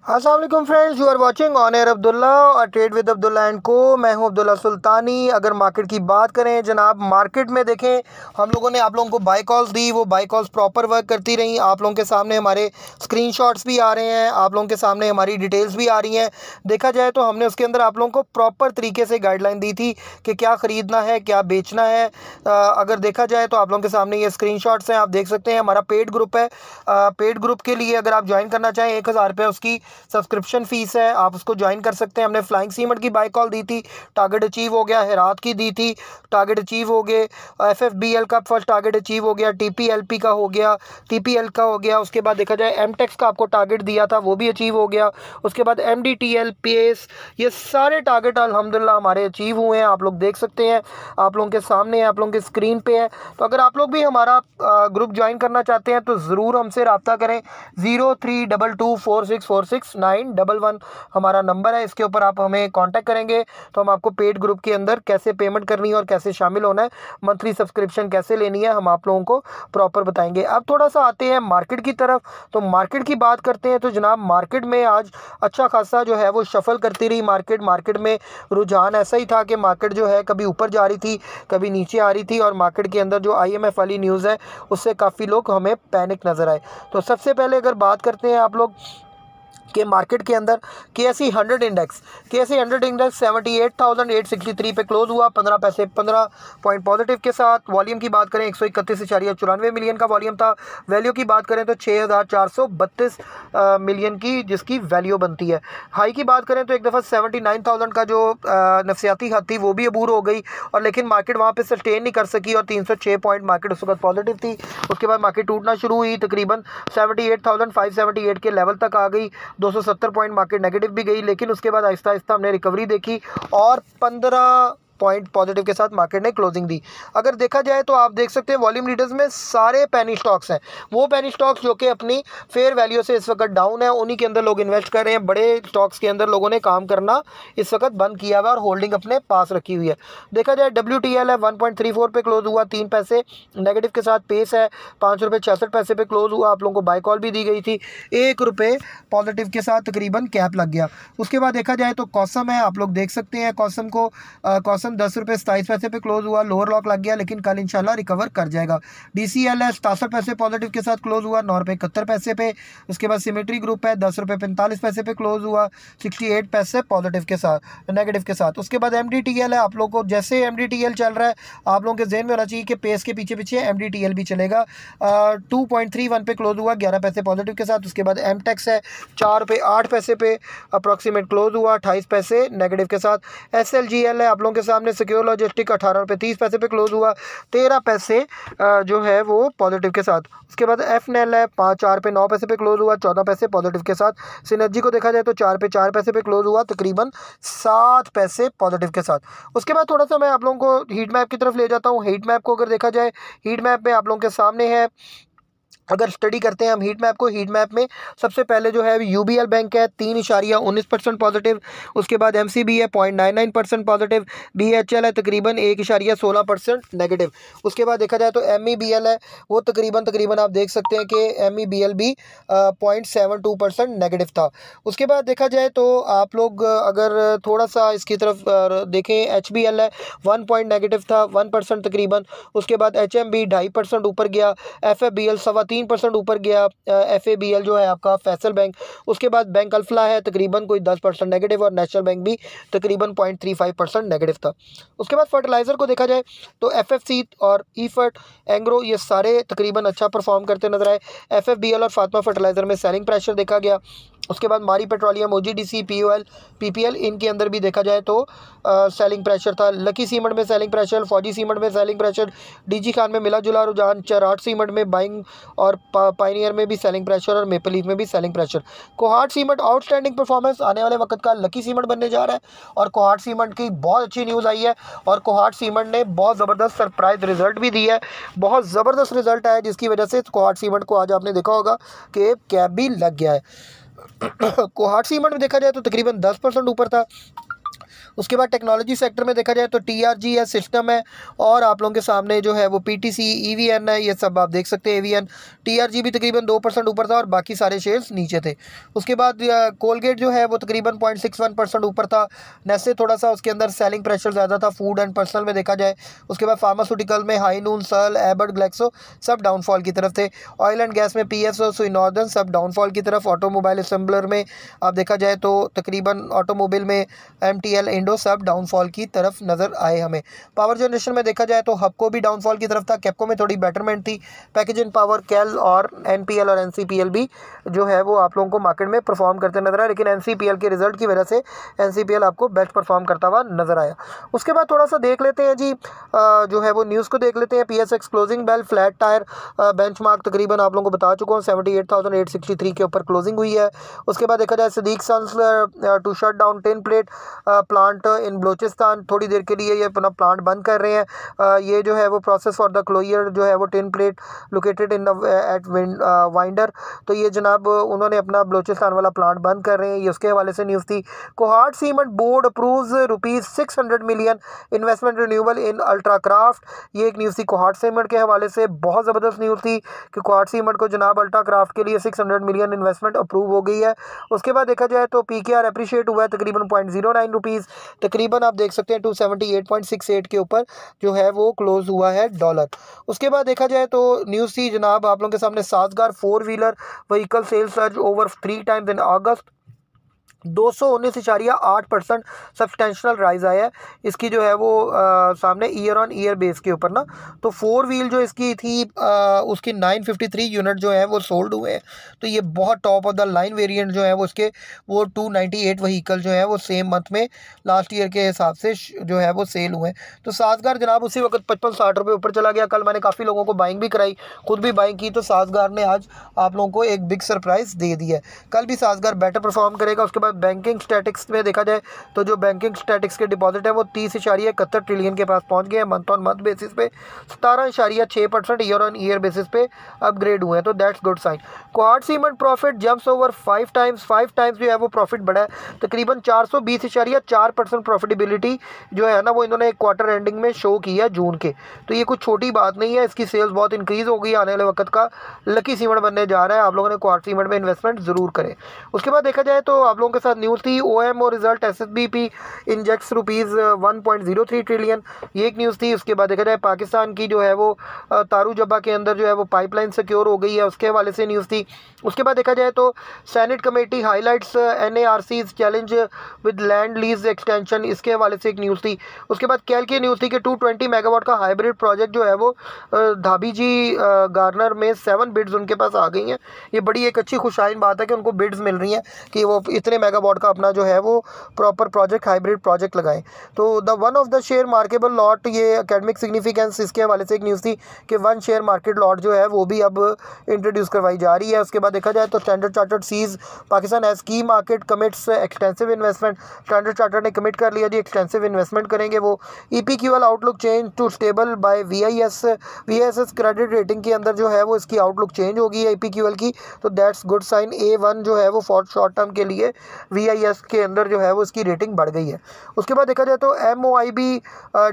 अस्सलाम वालेकुम friends, you are watching on air Abdullah और ट्रेड विद अब्दुल्ला एंड को। मैं हूं अब्दुल्ला सुल्तानी। अगर मार्केट की बात करें जनाब, मार्केट में देखें हम लोगों ने आप लोगों को बाय कॉल्स दी, वो बाय कॉल्स प्रॉपर वर्क करती रहीं। आप लोगों के सामने हमारे स्क्रीनशॉट्स भी आ रहे हैं, आप लोगों के सामने हमारी डिटेल्स भी आ रही हैं। देखा जाए तो हमने उसके अंदर आप लोगों को प्रॉपर तरीके से गाइडलाइन दी थी कि क्या ख़रीदना है, क्या बेचना है। अगर देखा जाए तो आप लोगों के सामने ये स्क्रीनशॉट्स हैं, आप देख सकते हैं। हमारा पेड ग्रुप है, पेड ग्रुप के लिए अगर आप ज्वाइन करना चाहें 1000 रुपये उसकी सब्सक्रिप्शन फीस है, आप उसको ज्वाइन कर सकते हैं। हमने फ्लाइंग सीमेंट की बाय कॉल दी थी, टारगेट अचीव हो गया। हेरात की दी थी, टारगेट अचीव हो गए। एफएफबीएल का फर्स्ट टारगेट अचीव हो गया। टीपीएलपी का हो गया, टीपीएल का हो गया। उसके बाद देखा जाए एमटेक्स का आपको टारगेट दिया था, वो भी अचीव हो गया। उसके बाद एमडीटीएल, पेस, ये सारे टारगेट अल्हम्दुलिल्लाह हमारे अचीव हुए हैं। आप लोग देख सकते हैं, आप लोगों के सामने है, आप लोगों के स्क्रीन पे है। तो अगर आप लोग भी हमारा ग्रुप ज्वाइन करना चाहते हैं तो ज़रूर हमसे रब्ता करें। 032246469111 हमारा नंबर है। इसके ऊपर आप हमें कांटेक्ट करेंगे तो हम आपको पेड ग्रुप के अंदर कैसे पेमेंट करनी है और कैसे शामिल होना है, मंथली सब्सक्रिप्शन कैसे लेनी है, हम आप लोगों को प्रॉपर बताएंगे। अब थोड़ा सा आते हैं मार्केट की तरफ। तो मार्केट की बात करते हैं तो जनाब मार्केट में आज अच्छा खासा जो है वो शफल करती रही मार्केट में रुझान ऐसा ही था कि मार्केट जो है कभी ऊपर जा रही थी, कभी नीचे आ रही थी। और मार्केट के अंदर जो आईएमएफ वाली न्यूज़ है उससे काफ़ी लोग हमें पैनिक नज़र आए। तो सबसे पहले अगर बात करते हैं आप लोग कि मार्केट के अंदर केएसई 100 इंडेक्स 78,863 पे क्लोज हुआ, 15 पैसे 15 पॉइंट पॉजिटिव के साथ। वॉल्यूम की बात करें 131.94 मिलियन का वॉल्यूम था। वैल्यू की बात करें तो 6,432 मिलियन की जिसकी वैल्यू बनती है। हाई की बात करें तो एक दफ़ा 79,000 का जो नफसियाती हद थी वो भी अबूर हो गई, और लेकिन मार्केट वहाँ पे सस्टेन नहीं कर सकी और 306 पॉइंट मार्केट उस वक्त पॉजिटिव थी। उसके बाद मार्केट टूटना शुरू हुई, तकरीबन 78,578 के लेवल तक आ गई। 270 पॉइंट मार्केट नेगेटिव भी गई, लेकिन उसके बाद आहिस्ता आहिस्ता हमने रिकवरी देखी और 15 पॉइंट पॉजिटिव के साथ मार्केट ने क्लोजिंग दी। अगर देखा जाए तो आप देख सकते हैं वॉल्यूम लीडर्स में सारे पेनी स्टॉक्स हैं, वो पेनी स्टॉक्स जो कि अपनी फेयर वैल्यू से इस वक्त डाउन है, उन्हीं के अंदर लोग इन्वेस्ट कर रहे हैं। बड़े स्टॉक्स के अंदर लोगों ने काम करना इस वक्त बंद किया हुआ और होल्डिंग अपने पास रखी हुई है। देखा जाए WTL है 1.34 पे क्लोज हुआ, 3 पैसे नेगेटिव के साथ। पेस है 5 रुपये 66 पैसे पे क्लोज हुआ। आप लोगों को बाय कॉल भी दी गई थी, 1 रुपये पॉजिटिव के साथ तकरीबन कैप लग गया। उसके बाद देखा जाए तो कॉसम है, आप लोग देख सकते हैं कॉसम को, कॉसम 10 रुपये 27 पैसे पे क्लोज हुआ, लोअर लॉक लग गया, लेकिन कल इंशाल्लाह रिकवर कर जाएगा। DCL है 67 पैसे पॉजिटिव के साथ क्लोज हुआ, 9 रुपये 71 पैसे पे। उसके बाद सिमेट्री ग्रुप है 10 रुपये 45 पैसे पे क्लोज हुआ, 68 पैसे पॉजिटिव के साथ, नेगेटिव के साथ। उसके बाद MDTL है, आप लोग को जैसे MDTL चल रहा है आप लोगों के जहन में होना चाहिए कि पेस के पीछे पीछे MDTL भी चलेगा। 2.31 पे क्लोज हुआ, 11 पैसे पॉजिटिव के साथ। उसके बाद MTEX है 4 रुपये 8 पैसे पे अप्रॉक्सीमेट क्लोज हुआ, 28 पैसे नेगेटिव के साथ। SLGL है आप लोगों के सामने, सिक्योर लॉजिस्टिक 18 रुपये 30 पैसे पे क्लोज हुआ, 13 पैसे जो है वो पॉजिटिव के साथ। उसके बाद FNL है 4 पे 9 पैसे पे क्लोज हुआ, 14 पैसे पॉजिटिव के साथ। सिनर्जी को देखा जाए तो 4 पे 4 पैसे पे क्लोज हुआ, तकरीबन 7 पैसे पॉजिटिव के साथ। उसके बाद थोड़ा सा मैं आप लोगों को हीट मैप की तरफ ले जाता हूँ। हीट मैप को अगर देखा जाए, हीट मैप में आप लोगों के सामने है, अगर स्टडी करते हैं हम हीट मैप को, हीट मैप में सबसे पहले जो है UBL बैंक है 3.19% पॉजिटिव। उसके बाद MCB है 0.99% पॉजिटिव। BHL है तकरीबन 1.16% नेगेटिव। उसके बाद देखा जाए तो MEBL है, वो तकरीबन आप देख सकते हैं कि MEBL भी 0.72% नेगेटिव था। उसके बाद देखा जाए तो आप लोग अगर थोड़ा सा इसकी तरफ देखें, HBL है 1 पॉइंट नेगेटिव था, 1% तकरीबन। उसके बाद HMB 2.5% ऊपर गया, FFBL 3% ऊपर गया, FABL जो है आपका फैसल बैंक। उसके बाद बैंक अल्फला है तकरीबन कोई 10% नेगेटिव, और नेशनल बैंक भी तकरीबन 0.35% नेगेटिव था। उसके बाद फर्टिलाइज़र को देखा जाए तो FFC और EFERT, एंग्रो, ये सारे तकरीबन अच्छा परफॉर्म करते नजर आए। FFBL और फातिमा फर्टिलाइज़र में सेलिंग प्रेशर देखा गया। उसके बाद मारी पेट्रोलियम, OGDC, POL, PPL, इनके अंदर भी देखा जाए तो सेलिंग प्रेशर था। लकी सीमेंट में सेलिंग प्रेशर, फौजी सीमेंट में सेलिंग प्रेशर, DG खान में मिला जुला रुझान, चराट सीमेंट में बाइंग और पाइनियर में भी सेलिंग प्रेशर और मेपल लीफ में भी selling pressure. Kohat cement outstanding performance आने वाले वक्त का लकी सीमेंट बनने जा रहा है, और कोहाट सीमेंट की बहुत अच्छी न्यूज़ आई है, और कोहाट सीमेंट ने बहुत ज़बरदस्त सरप्राइज रिजल्ट भी दिया है। बहुत ज़बरदस्त रिजल्ट आया जिसकी वजह से कोहाट सीमेंट को आज आपने देखा होगा कि कैप भी लग गया है। कोहाट सीमेंट में देखा जाए तो तकरीबन 10% ऊपर था। उसके बाद टेक्नोलॉजी सेक्टर में देखा जाए तो TRG है, सिस्टम है, और आप लोगों के सामने जो है वो PTC, EVN है, ये सब आप देख सकते हैं। EVN, TRG भी तकरीबन 2% ऊपर था और बाकी सारे शेयर्स नीचे थे। उसके बाद कोलगेट जो है वो तकरीबन 0.61% ऊपर था। नेस्ले थोड़ा सा उसके अंदर सेलिंग प्रेशर ज़्यादा था फूड एंड पर्सनल में देखा जाए। उसके बाद फार्मास्यूटिकल में हाईनून, सल, एबर्ट, ग्लेक्सो सब डाउनफॉल की तरफ थे। ऑयल एंड गैस में PSO, सुइनॉर्दर्न सब डाउनफॉल की तरफ। ऑटोमोबाइल असेंबलर में आप देखा जाए तो तकरीबन ऑटोमोबाइल में MTL, इंडो सब डाउनफॉल की तरफ नज़र आए हमें। पावर जनरेशन में देखा जाए तो हबको भी डाउनफॉल की तरफ था, कैपको में थोड़ी बेटरमेंट थी। पैकेजिंग पावर, कैल और NPL और NCPL भी जो है वो आप लोगों को मार्केट में परफॉर्म करते नजर आए, लेकिन NCPL के रिजल्ट की वजह से NCPL आपको बेस्ट परफॉर्म करता हुआ नजर आया। उसके बाद थोड़ा सा देख लेते हैं जी, जो है वो न्यूज़ को देख लेते हैं। PSX closing bell flat tyre benchmark तकरीबन आप लोगों को बता चुका हूँ 78,863 के ऊपर क्लोजिंग हुई है। उसके बाद देखा जाए Sadiq sons to shut down tin plate plant in Balochistan, थोड़ी देर के लिए ये अपना प्लांट बंद कर रहे हैं। ये जो है वो प्रोसेस फॉर द क्लोजर जो है वो tin plate located in at Winder, तो ये जनाब उन्होंने अपना बलोचिस्तान वाला प्लांट बंद कर रहे हैं। ये उसके हवाले से न्यूज़ थी। Kohat cement board approves ₹600 million investment renewable in ultracraft, ये एक न्यूज़ थी कोहार्ट सीमेंट के हवाले से। बहुत ज़बरदस्त न्यूज़ थी कि कोहार्ट सीमेंट को जनाब अल्ट्राक्राफ्ट के लिए 600 मिलियन इन्वेस्टमेंट अप्रूव हो गई है। उसके बाद देखा जाए तो PKR अप्रिशिएट हुआ है तकरीबन ₹0.09, तकरीबन आप देख सकते हैं 278.68 के ऊपर जो है वो क्लोज हुआ है डॉलर। उसके बाद देखा जाए तो न्यूज़ थी जनाब आप लोगों के सामने, Sazgar four wheeler vehicle sale surge over 3 times in August, 219.8% substantial rise आया है इसकी जो है वो सामने ईयर ऑन ईयर बेस के ऊपर ना। तो 4 व्हील जो इसकी थी उसकी 953 यूनिट जो है वो सोल्ड हुए हैं। तो ये बहुत top of the line variant जो है वो उसके वो 298 व्हीकल जो है वो सेम मंथ में लास्ट ईयर के हिसाब से जो है वो सेल हुए हैं। तो साजगार जनाब उसी वक्त 55-60 रुपये ऊपर चला गया। कल मैंने काफ़ी लोगों को बाइंग भी कराई, खुद भी बाइंग की, तो साजगार ने आज आप लोगों को एक बिग सरप्राइज़ दे दिया है। कल भी साजगार बेटर परफॉर्म करेगा। उसके बाद बैंकिंग स्टैटिक्स में देखा जाए तो जो बैंकिंग स्टैटिक्स के डिपॉजिट है वो 30.71 ट्रिलियन के पास पहुंच गए हैं। मंथ ऑन मंथ बेसिस पे 17.6% ईयर ऑन ईयर बेसिस पे अपग्रेड हुए हैं, तो that's good sign. Kohat cement profit jumps over 5 times जो है वो प्रॉफिट बढ़ा है, तकरीबन 420.4% प्रॉफिटेबिलिटी जो है ना वो इन्होंने एक क्वार्टर एंडिंग में शो किया जून के। तो ये कुछ छोटी बात नहीं है, इसकी सेल्स बहुत इंक्रीज़ हो गई। आने वाले वक्त का लकी सीमेंट बनने जा रहा है। आप लोगों ने कोहार्ट सीमेंट में इन्वेस्टमेंट ज़रूर करें। उसके बाद देखा जाए तो आप लोगों के साथ न्यूज़ थी OMO result SSBP injects ₹1.03 trillion, ये एक न्यूज़ थी। उसके बाद देखा जाए पाकिस्तान की जो है वो तारू जब्बा के अंदर जो है वो पाइपलाइन सिक्योर हो गई है, उसके हवाले से न्यूज़ थी। उसके बाद देखा जाए तो senate committee highlights NARC's challenge with land lease extension, इसके हवाले से एक न्यूज़ थी। उसके बाद कैल की न्यूज़ थी कि 220 मेगावाट का हाइब्रिड प्रोजेक्ट जो है वो धाबी जी गार्नर में 7 बिड्स उनके पास आ गई हैं। ये बड़ी एक अच्छी खुशाइन बात है कि उनको बिड्स मिल रही हैं कि वो इतने मेगावाट का अपना जो है वो प्रॉपर प्रोजेक्ट हाइब्रिड प्रोजेक्ट लगाएं। तो the one of the share markable lot, ये एकेडमिक सिग्निफिकेंस, इसके हवाले से एक न्यूज़ थी कि 1 शेयर मार्केट लॉट जो है वो भी अब इंट्रोड्यूस करवाई जा रही है। उसके बाद देखा जाए तो Standard Chartered sees Pakistan as key market commits extensive investment, Standard Chartered ने कमिट कर लिया जी एक्सटेंसिव इन्वेस्टमेंट करेंगे वो। EPQL outlook change to stable by VIS credit rating के अंदर जो है वो इसकी आउटलुक चेंज होगी है EPQL की, तो दैट्स गुड साइन। A1 जो है वो फॉर शॉर्ट टर्म के लिए VIS के अंदर जो है वो इसकी रेटिंग बढ़ गई है। उसके बाद देखा जाए तो MOIB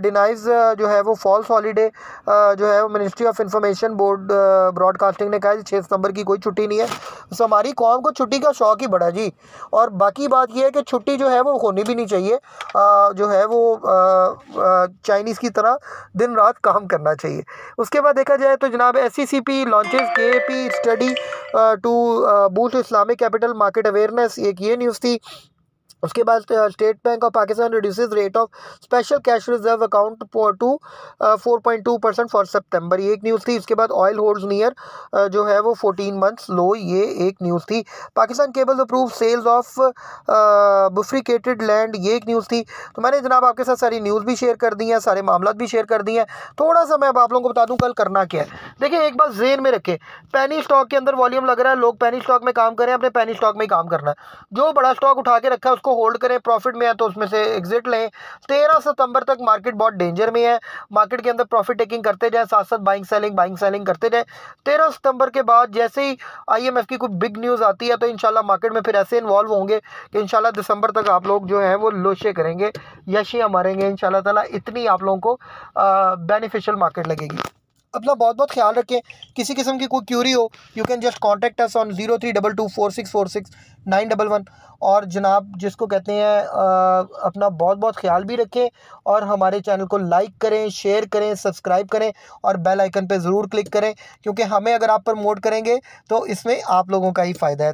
डिनाइज जो है वो फॉल्स हॉलीडे जो है वो ministry of information board broadcasting ने कहा 6 सितंबर की कोई छुट्टी नहीं है। तो हमारी कौम को छुट्टी का शौक ही बड़ा जी, और बाकी बात यह है कि छुट्टी जो है वो होनी भी नहीं चाहिए, जो है वो चाइनीज़ की तरह दिन रात काम करना चाहिए। उसके बाद देखा जाए तो जनाब SCCP launches KAP study to boost Islamic capital market awareness, एक ये न्यूज़ थी। उसके बाद State Bank of Pakistan reduces rate of special cash reserve account to 4.2% for September, ये एक न्यूज़ थी। उसके बाद ऑयल होल्ड्स नियर जो है वो 14 मंथ्स लो, ये एक न्यूज़ थी। Pakistan cables approve sales of bifurcated land, ये एक न्यूज़ थी। तो मैंने जनाब आपके साथ सारी न्यूज़ भी शेयर कर दी हैं, सारे मामला भी शेयर कर दिए हैं। थोड़ा सा मैं अब आप लोगों को बता दूं कल करना क्या है। देखिए एक बात ज़हन में रखें, पैनी स्टॉक के अंदर वॉल्यूम लग रहा है, लोग पैनी स्टॉक में काम करें, अपने पैनी स्टॉक में ही काम करना है। जो बड़ा स्टॉक उठा के रखा है उसको उसको होल्ड करें, प्रॉफिट में है तो उसमें से एग्जिट लें। 13 सितंबर तक मार्केट बहुत डेंजर में है, मार्केट के अंदर प्रॉफिट टेकिंग करते जाए, साथ साथ बाइंग सेलिंग करते जाए। 13 सितंबर के बाद जैसे ही IMF की कोई बिग न्यूज़ आती है तो इंशाल्लाह मार्केट में फिर ऐसे इन्वॉल्व होंगे कि इंशाल्लाह दिसंबर तक आप लोग जो है वो लोशे करेंगे, यशियाँ मारेंगे इंशाल्लाह ताला। इतनी आप लोगों को बेनिफिशियल मार्केट लगेगी। अपना बहुत बहुत ख्याल रखें। किसी किस्म की कोई क्यूरी हो, you can just contact us on 03224646 911। और जनाब जिसको कहते हैं अपना बहुत बहुत ख्याल भी रखें और हमारे चैनल को लाइक करें, शेयर करें, सब्सक्राइब करें और बेल आइकन पे ज़रूर क्लिक करें, क्योंकि हमें अगर आप प्रमोट करेंगे तो इसमें आप लोगों का ही फ़ायदा है।